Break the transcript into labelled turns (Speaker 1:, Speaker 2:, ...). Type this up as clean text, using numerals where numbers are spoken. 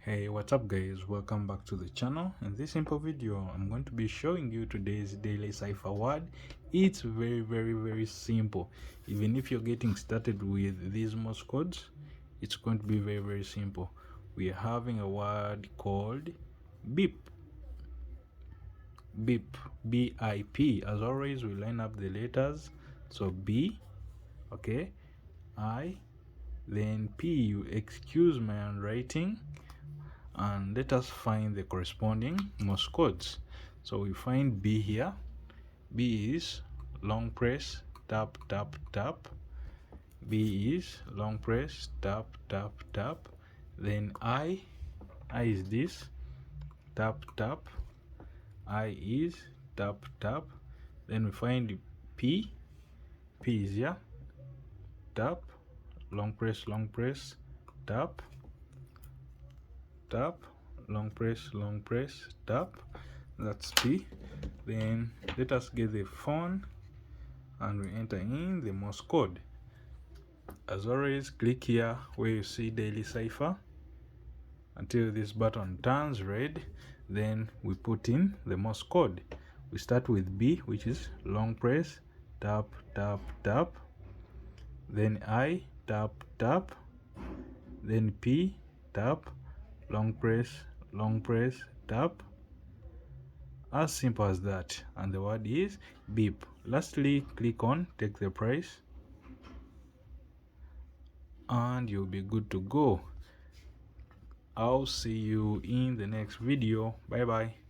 Speaker 1: Hey, what's up guys, welcome back to the channel. In this simple video I'm going to be showing you today's daily cipher word. It's very simple. Even if you're getting started with these Morse codes, it's going to be very simple. We are having a word called beep. Beep, B-I-P. As always, we line up the letters. So B, okay, I, then P. You excuse my handwriting, and let us find the corresponding Morse codes. So we find B here. B is long press, tap tap tap. B is long press, tap tap tap. Then I is this, tap tap. I is tap tap. Then we find P. P is here, tap, long press, tap tap, long press, tap. That's P. Then let us get the phone and we enter in the Morse code. As always, click here where you see Daily Cipher until this button turns red. Then we put in the Morse code. We start with B, which is long press, tap tap tap. Then I, tap tap. Then P, tap, long press, tap. As simple as that. And the word is beep. Lastly, click on take the price and you'll be good to go. I'll see you in the next video. Bye bye.